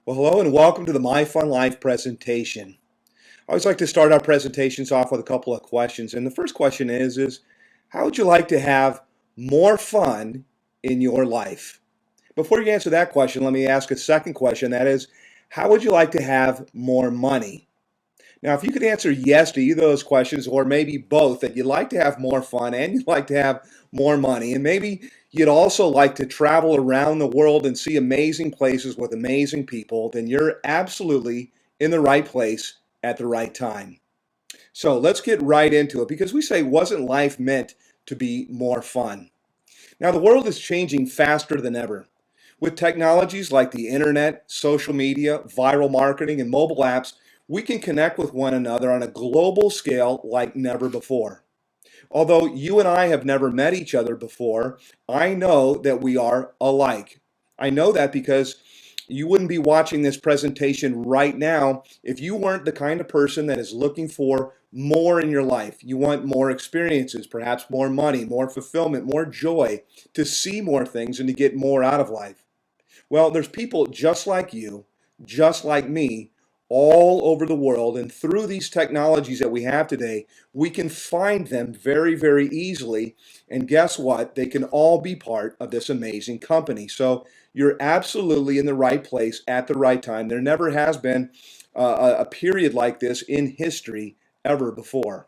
Well, hello and welcome to the MyFunLIFE presentation. I always like to start our presentations off with a couple of questions. And the first question is how would you like to have more fun in your life? Before you answer that question, let me ask a second question. That is, how would you like to have more money? Now, if you could answer yes to either of those questions, or maybe both, that you'd like to have more fun and you'd like to have more money, and maybe you'd also like to travel around the world and see amazing places with amazing people, then you're absolutely in the right place at the right time. So let's get right into it because we say, wasn't life meant to be more fun? Now, the world is changing faster than ever. With technologies like the internet, social media, viral marketing, and mobile apps, we can connect with one another on a global scale like never before. Although you and I have never met each other before, I know that we are alike. I know that because you wouldn't be watching this presentation right now if you weren't the kind of person that is looking for more in your life. You want more experiences, perhaps more money, more fulfillment, more joy, to see more things and to get more out of life. Well, there's people just like you, just like me, all over the world, and through these technologies that we have today, we can find them very, very easily. And guess what? They can all be part of this amazing company. So you're absolutely in the right place at the right time. There never has been a period like this in history ever before.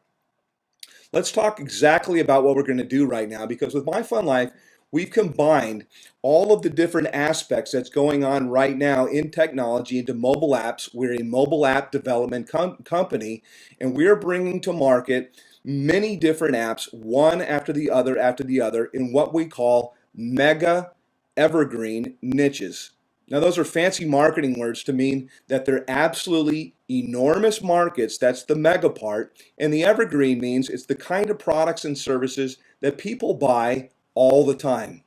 Let's talk exactly about what we're going to do right now, because with MyFunLIFE, we've combined all of the different aspects that's going on right now in technology into mobile apps. We're a mobile app development company, and we're bringing to market many different apps, one after the other, in what we call mega evergreen niches. Now, those are fancy marketing words to mean that they're absolutely enormous markets. That's the mega part. And the evergreen means it's the kind of products and services that people buy all the time.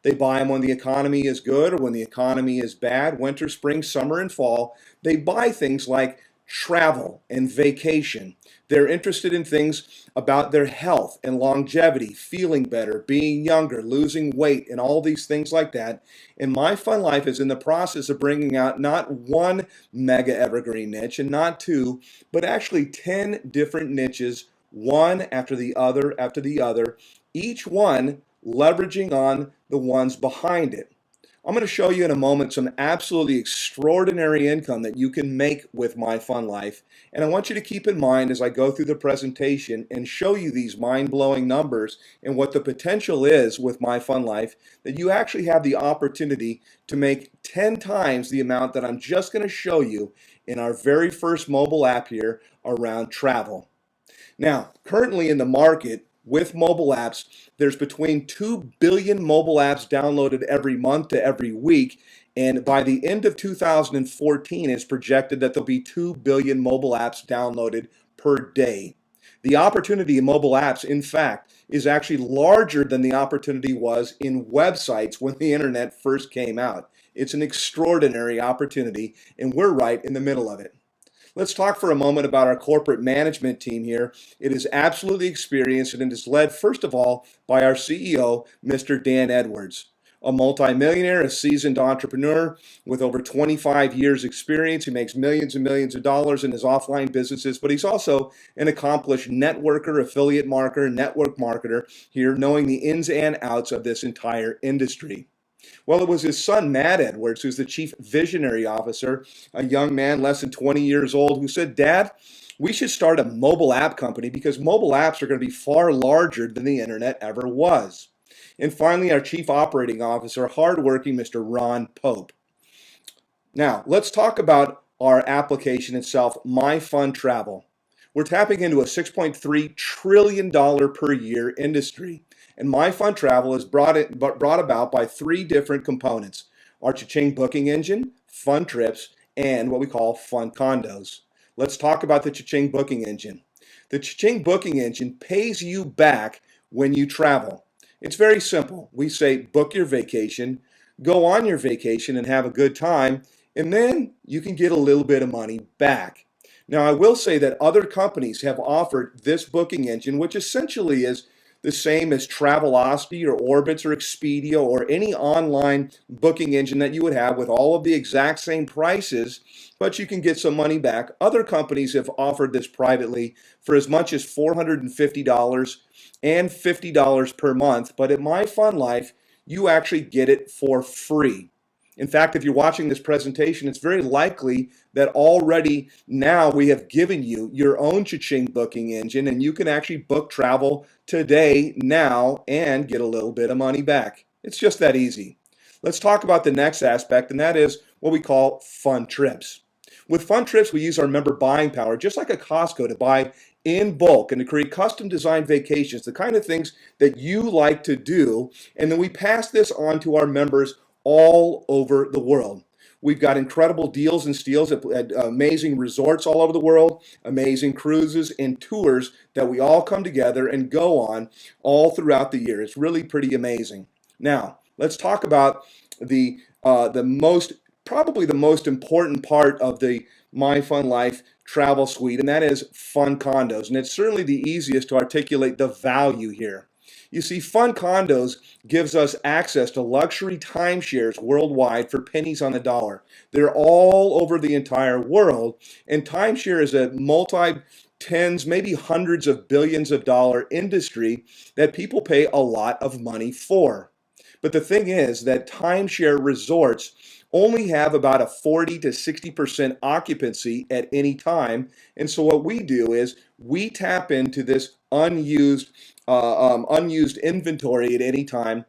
They buy them when the economy is good or when the economy is bad, winter, spring, summer, and fall. They buy things like travel and vacation. They're interested in things about their health and longevity, feeling better, being younger, losing weight, and all these things like that. And MyFunLIFE is in the process of bringing out not one mega evergreen niche and not two, but actually 10 different niches, one after the other, each one leveraging on the ones behind it. I'm going to show you in a moment some absolutely extraordinary income that you can make with MyFunLIFE. And I want you to keep in mind as I go through the presentation and show you these mind-blowing numbers and what the potential is with MyFunLIFE, that you actually have the opportunity to make 10 times the amount that I'm just going to show you in our very first mobile app here around travel. Now, currently in the market, with mobile apps, there's between 2 billion mobile apps downloaded every month to every week. And by the end of 2014, it's projected that there'll be 2 billion mobile apps downloaded per day. The opportunity in mobile apps, in fact, is actually larger than the opportunity was in websites when the internet first came out. It's an extraordinary opportunity, and we're right in the middle of it. Let's talk for a moment about our corporate management team here. It is absolutely experienced, and it is led, first of all, by our CEO, Mr. Dan Edwards, a multimillionaire, a seasoned entrepreneur with over 25 years experience. He makes millions and millions of dollars in his offline businesses, but he's also an accomplished networker, affiliate marketer, network marketer here, knowing the ins and outs of this entire industry. Well, it was his son, Matt Edwards, who's the chief visionary officer, a young man less than 20 years old, who said, "Dad, we should start a mobile app company because mobile apps are going to be far larger than the internet ever was." And finally, our chief operating officer, hardworking Mr. Ron Pope. Now, let's talk about our application itself, MyFunTravel. We're tapping into a $6.3 trillion per year industry. And MyFunTravel is brought about by three different components: our cha-ching booking engine, Fun Trips, and what we call Fun Condos. Let's talk about the cha-ching booking engine. The cha-ching booking engine pays you back when you travel. It's very simple. We say book your vacation, go on your vacation and have a good time, and then you can get a little bit of money back. Now, I will say that other companies have offered this booking engine, which essentially is the same as Travelocity or Orbitz or Expedia or any online booking engine that you would have with all of the exact same prices, but you can get some money back. Other companies have offered this privately for as much as $450 and $50 per month, but at MyFunLIFE, you actually get it for free. In fact, if you're watching this presentation, it's very likely that already now we have given you your own cha-ching booking engine, and you can actually book travel today, now, and get a little bit of money back. It's just that easy. Let's talk about the next aspect, and that is what we call fun trips. With fun trips, we use our member buying power, just like a Costco, to buy in bulk and to create custom designed vacations, the kind of things that you like to do, and then we pass this on to our members all over the world. We've got incredible deals and steals at amazing resorts all over the world, amazing cruises and tours that we all come together and go on all throughout the year. It's really pretty amazing. Now, let's talk about probably the most important part of the MyFunLIFE travel suite, and that is fun condos. And it's certainly the easiest to articulate the value here. You see, Fun Condos gives us access to luxury timeshares worldwide for pennies on the dollar. They're all over the entire world, and timeshare is a multi-tens, maybe hundreds of billions of dollar industry that people pay a lot of money for. But the thing is that timeshare resorts only have about a 40 to 60% occupancy at any time. And so what we do is we tap into this unused inventory at any time.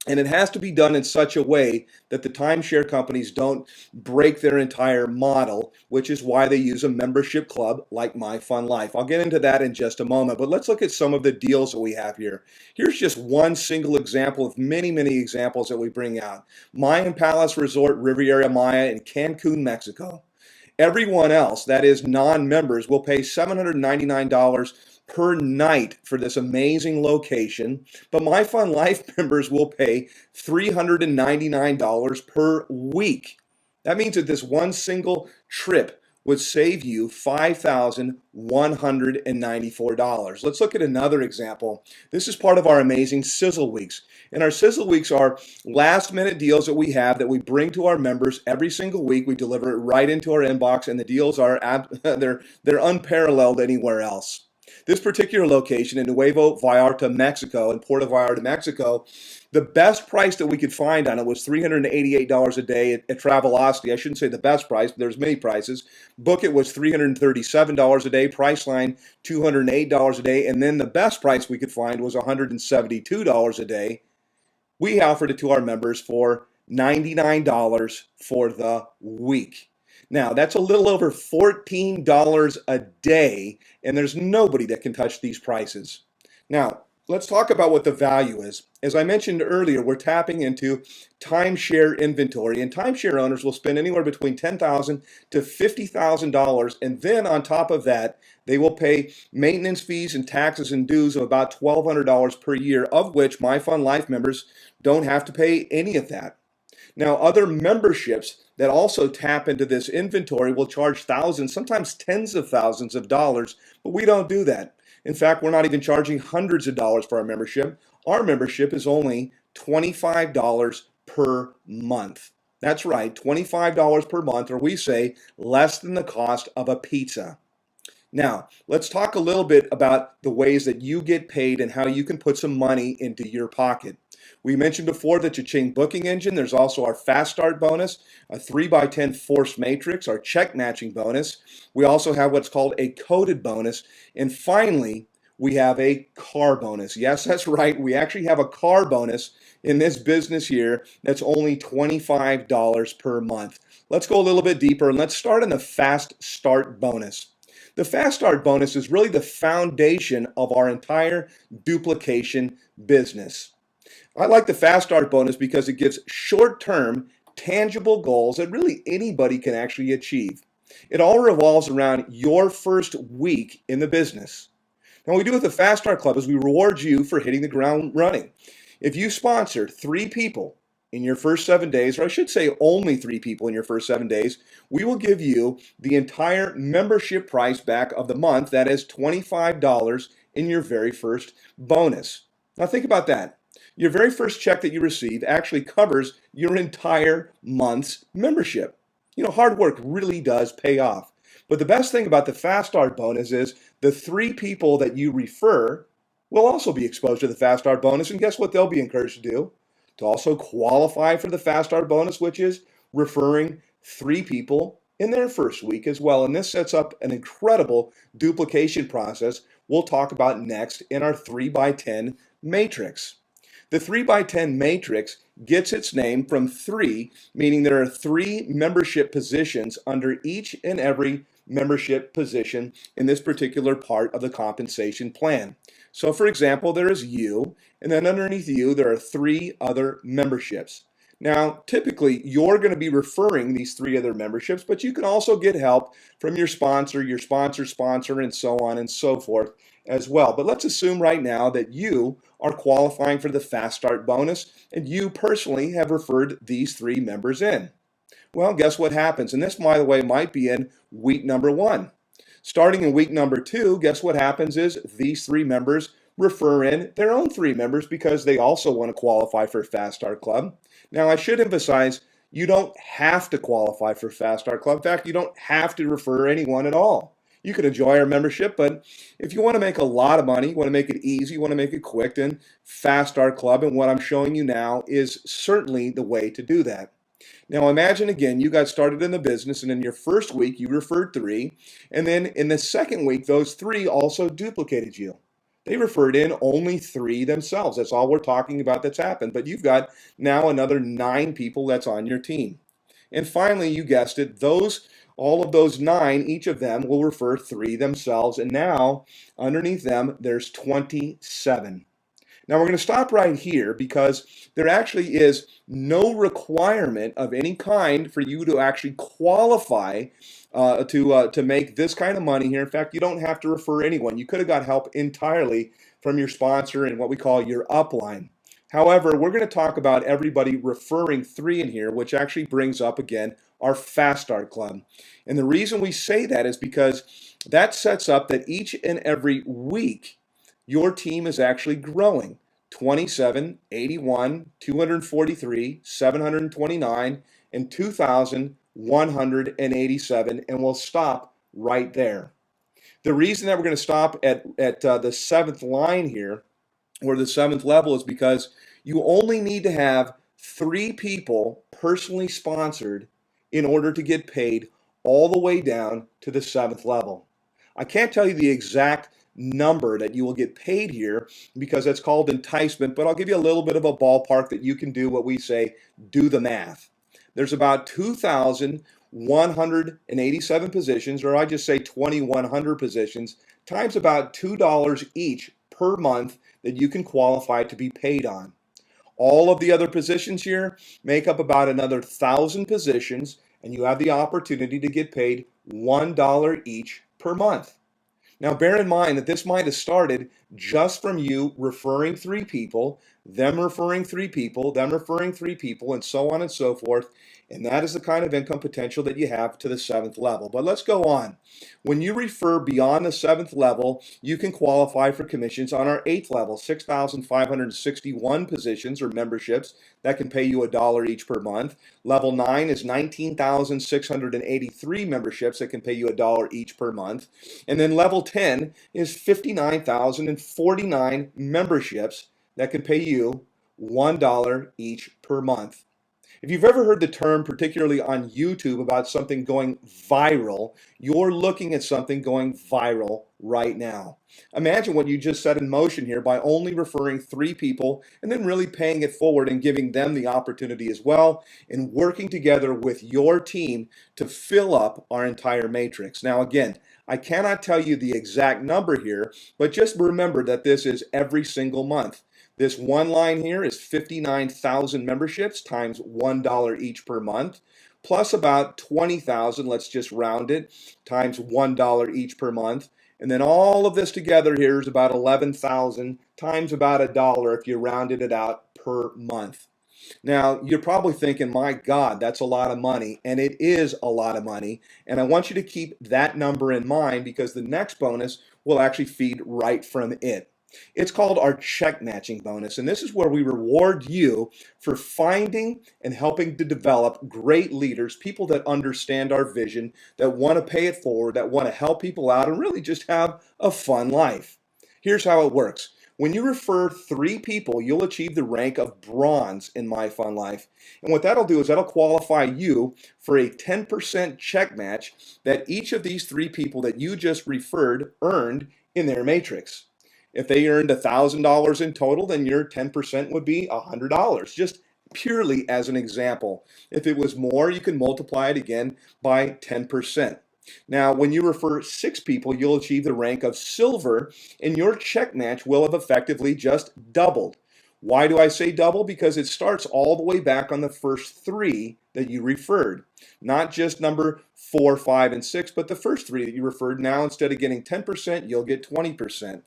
And it has to be done in such a way that the timeshare companies don't break their entire model, which is why they use a membership club like MyFunLIFE. I'll get into that in just a moment, but let's look at some of the deals that we have here. Here's just one single example of many, many examples that we bring out. Mayan Palace Resort Riviera Maya in Cancun, Mexico. Everyone else, that is non-members, will pay $799 per night for this amazing location, but MyFunLIFE members will pay $399 per week. That means that this one single trip would save you $5,194. Let's look at another example. This is part of our amazing Sizzle Weeks. And our Sizzle Weeks are last minute deals that we have that we bring to our members every single week. We deliver it right into our inbox, and the deals are they're unparalleled anywhere else. This particular location in Nuevo Vallarta, Mexico, in Puerto Vallarta, Mexico, the best price that we could find on it was $388 a day at Travelocity. I shouldn't say the best price, but there's many prices. Book It was $337 a day, Priceline $208 a day, and then the best price we could find was $172 a day. We offered it to our members for $99 for the week. Now, that's a little over $14 a day, and there's nobody that can touch these prices. Now, let's talk about what the value is. As I mentioned earlier, we're tapping into timeshare inventory, and timeshare owners will spend anywhere between $10,000 to $50,000, and then on top of that, they will pay maintenance fees and taxes and dues of about $1,200 per year, of which MyFunLIFE members don't have to pay any of that. Now, other memberships that also tap into this inventory will charge thousands, sometimes tens of thousands of dollars, but we don't do that. In fact, we're not even charging hundreds of dollars for our membership. Our membership is only $25 per month. That's right, $25 per month, or we say less than the cost of a pizza. Now, let's talk a little bit about the ways that you get paid and how you can put some money into your pocket. We mentioned before the cha-ching booking engine. There's also our fast start bonus, a 3x10 force matrix, our check matching bonus. We also have what's called a coded bonus. And finally, we have a car bonus. Yes, that's right. We actually have a car bonus in this business here that's only $25 per month. Let's go a little bit deeper and let's start on the fast start bonus. The fast start bonus is really the foundation of our entire duplication business. I like the fast start bonus because it gives short-term, tangible goals that really anybody can actually achieve. It all revolves around your first week in the business. Now, what we do with the Fast Start Club is we reward you for hitting the ground running. If you sponsor 3 people in your first 7 days, or I should say only 3 people in your first 7 days, we will give you the entire membership price back of the month. That is $25 in your very first bonus. Now think about that. Your very first check that you receive actually covers your entire month's membership. You know, hard work really does pay off. But the best thing about the Fast Start bonus is the 3 people that you refer will also be exposed to the Fast Start bonus. And guess what they'll be encouraged to do? To also qualify for the Fast Start bonus, which is referring 3 people in their first week as well. And this sets up an incredible duplication process we'll talk about next in our 3x10 matrix. The 3x10 matrix gets its name from 3, meaning there are 3 membership positions under each and every membership position in this particular part of the compensation plan. So for example, there is you, and then underneath you there are 3 other memberships. Now, typically, you're going to be referring these 3 other memberships, but you can also get help from your sponsor's sponsor, and so on and so forth as well. But let's assume right now that you are qualifying for the Fast Start bonus, and you personally have referred these 3 members in. Well, guess what happens? And this, by the way, might be in week number 1. Starting in week number 2, guess what happens is these 3 members refer in their own 3 members because they also want to qualify for Fast Start Club. Now, I should emphasize, you don't have to qualify for Fast Start Club. In fact, you don't have to refer anyone at all. You can enjoy our membership, but if you want to make a lot of money, you want to make it easy, you want to make it quick, then Fast Start Club and what I'm showing you now is certainly the way to do that. Now imagine again, you got started in the business, and in your first week you referred 3, and then in the second week those 3 also duplicated you. They referred in only 3 themselves. That's all we're talking about that's happened. But you've got now another 9 people that's on your team. And finally, you guessed it, all of those 9, each of them will refer 3 themselves. And now underneath them, there's 27. Now we're going to stop right here because there actually is no requirement of any kind for you to actually qualify to make this kind of money here. In fact, you don't have to refer anyone. You could have got help entirely from your sponsor and what we call your upline. However, we're going to talk about everybody referring 3 in here, which actually brings up again our Fast Start Club. And the reason we say that is because that sets up that each and every week your team is actually growing. 27, 81, 243, 729, and 2,187, and we'll stop right there. The reason that we're going to stop at the 7th line here, or the 7th level, is because you only need to have 3 people personally sponsored in order to get paid all the way down to the 7th level. I can't tell you the exact number that you will get paid here because that's called enticement, but I'll give you a little bit of a ballpark that you can do what we say, do the math. There's about 2,187 positions, or I just say 2,100 positions, times about $2 each per month that you can qualify to be paid on. All of the other positions here make up about another 1,000 positions, and you have the opportunity to get paid $1 each per month. Now bear in mind that this might have started just from you referring 3 people, them referring 3 people, them referring 3 people, and so on and so forth. And that is the kind of income potential that you have to the 7th level. But let's go on. When you refer beyond the 7th level, you can qualify for commissions on our 8th level, 6,561 positions or memberships that can pay you $1 each per month. Level 9 is 19,683 memberships that can pay you $1 each per month. And then level 10 is 59,049 memberships that can pay you $1 each per month. If you've ever heard the term, particularly on YouTube, about something going viral, you're looking at something going viral right now. Imagine what you just set in motion here by only referring 3 people and then really paying it forward and giving them the opportunity as well, and working together with your team to fill up our entire matrix. Now again, I cannot tell you the exact number here, but just remember that this is every single month. This one line here is 59,000 memberships times $1 each per month, plus about 20,000, let's just round it, times $1 each per month. And then all of this together here is about 11,000 times about $1 if you rounded it out per month. Now, you're probably thinking, my God, that's a lot of money, and it is a lot of money. And I want you to keep that number in mind because the next bonus will actually feed right from it. It's called our check matching bonus, and this is where we reward you for finding and helping to develop great leaders, people that understand our vision, that want to pay it forward, that want to help people out, and really just have a fun life. Here's how it works. When you refer 3 people, you'll achieve the rank of bronze in MyFunLIFE. And what that'll do is that'll qualify you for a 10% check match that each of these 3 people that you just referred earned in their matrix. If they earned $1,000 in total, then your 10% would be $100, just purely as an example. If it was more, you can multiply it again by 10%. Now, when you refer 6 people, you'll achieve the rank of silver, and your check match will have effectively just doubled. Why do I say double? Because it starts all the way back on the first 3 that you referred. Not just number 4, 5, and 6, but the first 3 that you referred. Now, instead of getting 10%, you'll get 20%.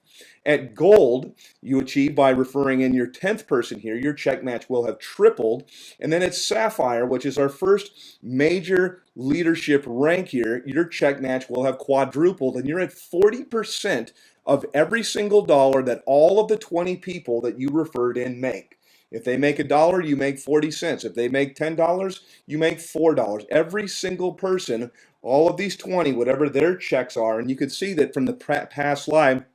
At gold, you achieve by referring in your 10th person here, your check match will have tripled. And then at sapphire, which is our first major leadership rank here, your check match will have quadrupled, and you're at 40% of every single dollar that all of the 20 people that you referred in make. If they make $1, you make 40 cents. If they make $10, you make $4. Every single person, all of these 20, whatever their checks are, and you can see that from the past slide,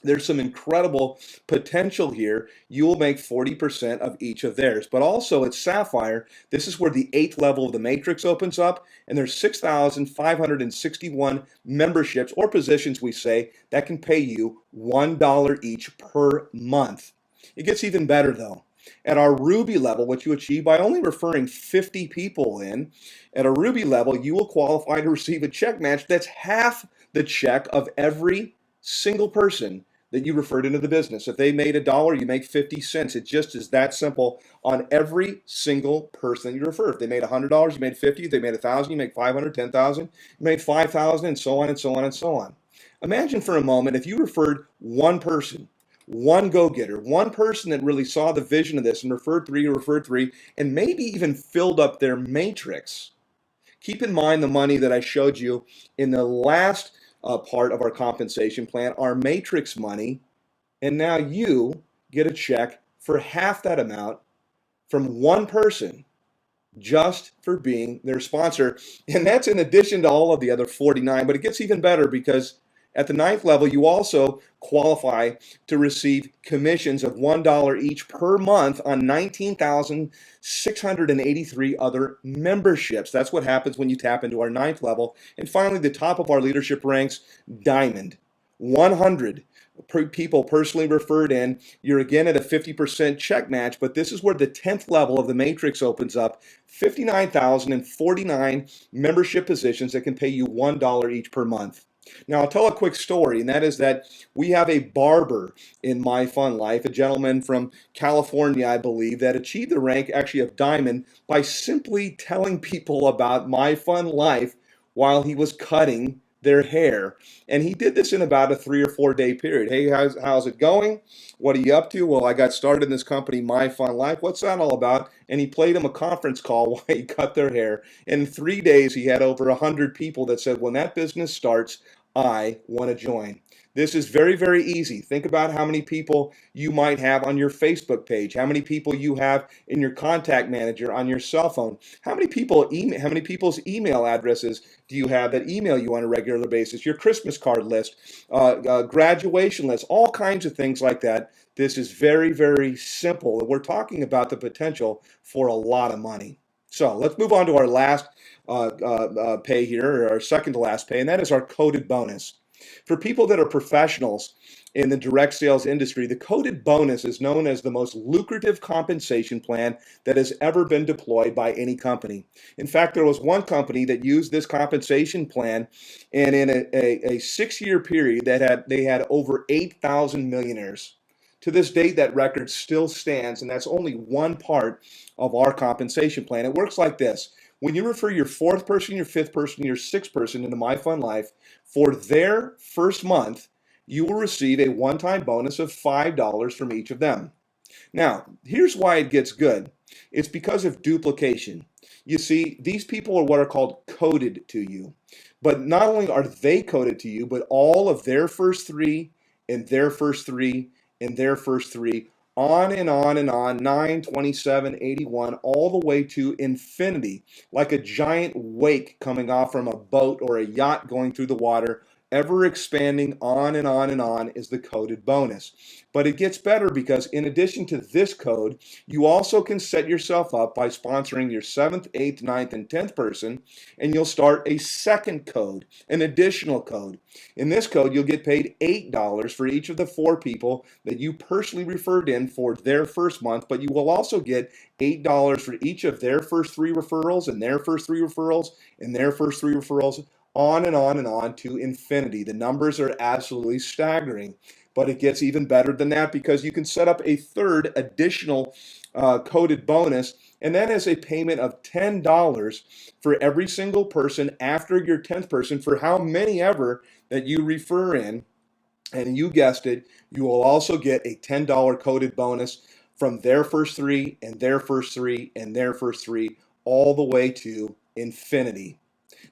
there's some incredible potential here. You will make 40% of each of theirs. But also at Sapphire, this is where the 8th level of the matrix opens up, and there's 6,561 memberships or positions, we say, that can pay you $1 each per month. It gets even better though. At our Ruby level, which you achieve by only referring 50 people in, at a Ruby level, you will qualify to receive a check match that's half the check of every single person that you referred into the business. If they made $1, you make 50 cents. It just is that simple on every single person you refer. If they made $100, you made 50. If they made 1,000, you make 500, 10,000, you made 5,000, and so on and so on and so on. Imagine for a moment if you referred one person, one go-getter, one person that really saw the vision of this and referred 3, and maybe even filled up their matrix. Keep in mind the money that I showed you in the last part of our compensation plan, our matrix money, and now you get a check for half that amount from one person just for being their sponsor. And that's in addition to all of the other 49, but it gets even better because at the 9th level, you also qualify to receive commissions of $1 each per month on 19,683 other memberships. That's what happens when you tap into our 9th level. And finally, the top of our leadership ranks, Diamond. 100 people personally referred in. You're again at a 50% check match, but this is where the 10th level of the matrix opens up. 59,049 membership positions that can pay you $1 each per month. Now, I'll tell a quick story, and that is that we have a barber in MyFunLIFE, a gentleman from California, I believe, that achieved the rank actually of Diamond by simply telling people about MyFunLIFE while he was cutting their hair. And he did this in about a 3 or 4 day period. Hey, how's it going? What are you up to? Well, I got started in this company, MyFunLIFE. What's that all about? And he played him a conference call while he cut their hair. In 3 days, he had over 100 people that said, when that business starts, I want to join. This is very, very easy. Think about how many people you might have on your Facebook page, how many people you have in your contact manager on your cell phone, how many people's email addresses do you have that email you on a regular basis, your Christmas card list, graduation list, all kinds of things like that. This is very, very simple. We're talking about the potential for a lot of money. So let's move on to our last pay here, or our second to last pay, and that is our coded bonus. For people that are professionals in the direct sales industry, the coded bonus is known as the most lucrative compensation plan that has ever been deployed by any company. In fact, there was one company that used this compensation plan, and in a 6-year period they had over 8,000 millionaires. To this date, that record still stands, and that's only one part of our compensation plan. It works like this. When you refer your 4th person, your 5th person, your 6th person into MyFunLIFE, for their first month, you will receive a one-time bonus of $5 from each of them. Now, here's why it gets good. It's because of duplication. You see, these people are what are called coded to you. But not only are they coded to you, but all of their first 3 and their first 3 and their first three, on and on and on, 9, 27, 81, all the way to infinity, like a giant wake coming off from a boat or a yacht going through the water, ever expanding on and on and on is the coded bonus. But it gets better because in addition to this code, you also can set yourself up by sponsoring your 7th, 8th, 9th, and 10th person, and you'll start a second code, an additional code. In this code, you'll get paid $8 for each of the 4 people that you personally referred in for their first month, but you will also get $8 for each of their first 3 referrals and their first 3 referrals and their first 3 referrals, on and on and on to infinity. The numbers are absolutely staggering, but it gets even better than that because you can set up a third additional coded bonus, and that is a payment of $10 for every single person after your 10th person for how many ever that you refer in. And you guessed it, you will also get a $10 coded bonus from their first 3 and their first 3 and their first 3 all the way to infinity.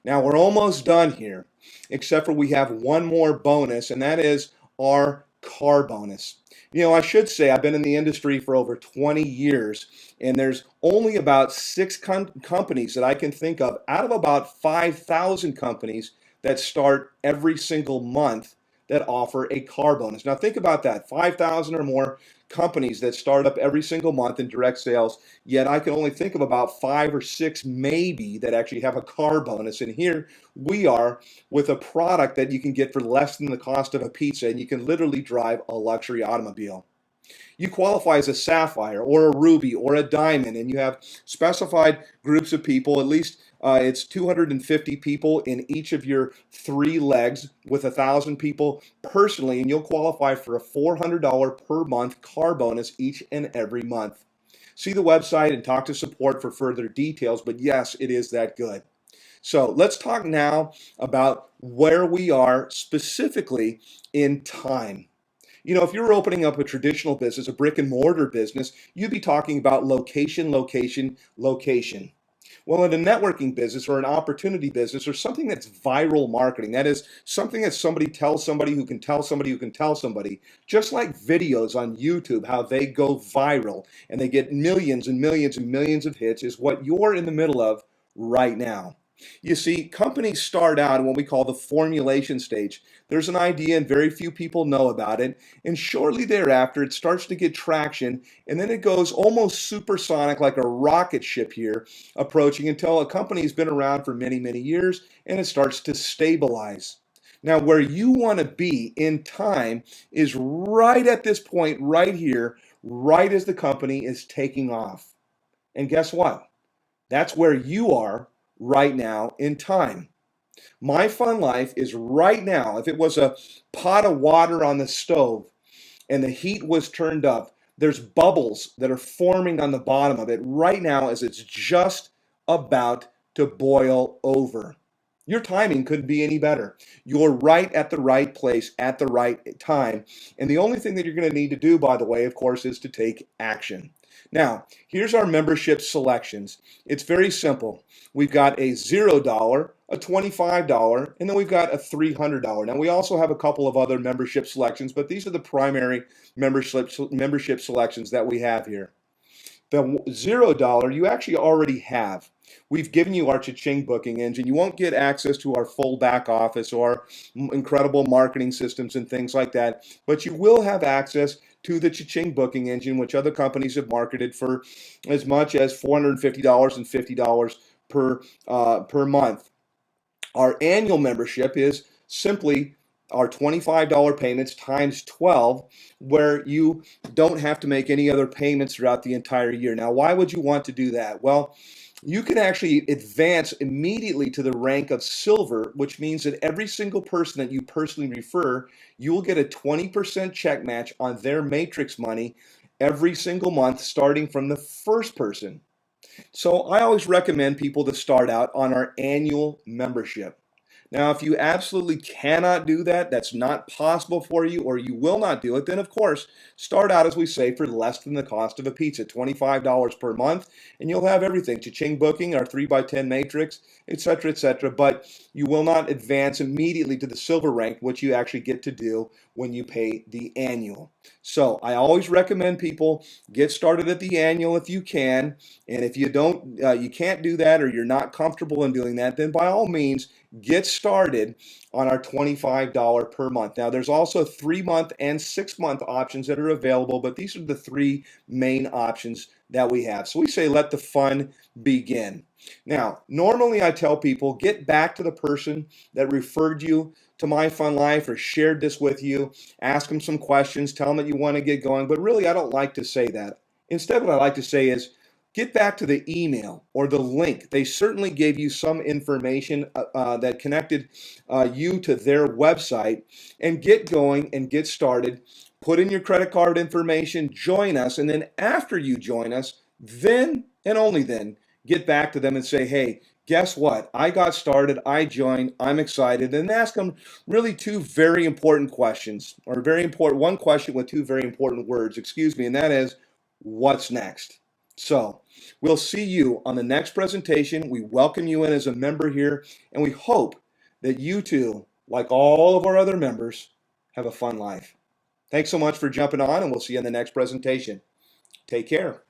Now we're almost done here, except for we have one more bonus, and that is our car bonus. You know, I should say I've been in the industry for over 20 years, and there's only about 6 companies that I can think of out of about 5,000 companies that start every single month that offer a car bonus. Now think about that, 5,000 or more companies that start up every single month in direct sales, yet I can only think of about 5 or 6 maybe that actually have a car bonus. And here we are with a product that you can get for less than the cost of a pizza, and you can literally drive a luxury automobile. You qualify as a sapphire or a ruby or a diamond, and you have specified groups of people, at least it's 250 people in each of your 3 legs with 1,000 people personally, and you'll qualify for a $400 per month car bonus each and every month. See the website and talk to support for further details, but yes, it is that good. So let's talk now about where we are specifically in time. You know, if you're opening up a traditional business, a brick and mortar business, you'd be talking about location, location, location. Well, in a networking business or an opportunity business or something that's viral marketing, that is something that somebody tells somebody who can tell somebody who can tell somebody, just like videos on YouTube, how they go viral and they get millions and millions and millions of hits, is what you're in the middle of right now. You see, companies start out in what we call the formulation stage. There's an idea and very few people know about it, and shortly thereafter it starts to get traction, and then it goes almost supersonic like a rocket ship here approaching until a company's been around for many, many years and it starts to stabilize. Now, where you want to be in time is right at this point right here, right as the company is taking off. And guess what? That's where you are right now in time. MyFunLIFE is right now, if it was a pot of water on the stove and the heat was turned up, there's bubbles that are forming on the bottom of it right now as it's just about to boil over. Your timing couldn't be any better. You're right at the right place at the right time. And the only thing that you're going to need to do, by the way, of course, is to take action. Now, here's our membership selections. It's very simple. We've got a $0, a $25, and then we've got a $300. Now, we also have a couple of other membership selections, but these are the primary membership selections that we have here. The $0 you actually already have. We've given you our Cha-Ching booking engine. You won't get access to our full back office or incredible marketing systems and things like that, but you will have access to the Cha-Ching booking engine, which other companies have marketed for as much as $450 and $50 per month. Our annual membership is simply our $25 payments times 12, where you don't have to make any other payments throughout the entire year. Now, why would you want to do that? Well, you can actually advance immediately to the rank of silver, which means that every single person that you personally refer, you will get a 20% check match on their matrix money every single month, starting from the first person. So I always recommend people to start out on our annual membership. Now, if you absolutely cannot do that, that's not possible for you, or you will not do it, then of course, start out, as we say, for less than the cost of a pizza, $25 per month, and you'll have everything, Cha-Ching booking, our 3x10 matrix, etc., etc., but you will not advance immediately to the silver rank, which you actually get to do when you pay the annual. So I always recommend people get started at the annual if you can. And if you don't, you can't do that, or you're not comfortable in doing that, then by all means, get started on our $25 per month. Now, there's also 3-month and 6-month options that are available, but these are the three main options that we have. So we say, let the fun begin. Now, normally I tell people, get back to the person that referred you to MyFunLIFE or shared this with you. Ask them some questions, tell them that you want to get going, but really I don't like to say that. Instead, what I like to say is, get back to the email or the link. They certainly gave you some information that connected you to their website, and get going and get started. Put in your credit card information, join us, and then after you join us, then and only then, get back to them and say, hey, guess what? I got started, I joined, I'm excited, and ask them really two very important questions, or very important, one question with two very important words, excuse me, and that is, what's next? So we'll see you on the next presentation. We welcome you in as a member here, and we hope that you too, like all of our other members, have a fun life. Thanks so much for jumping on, and we'll see you in the next presentation. Take care.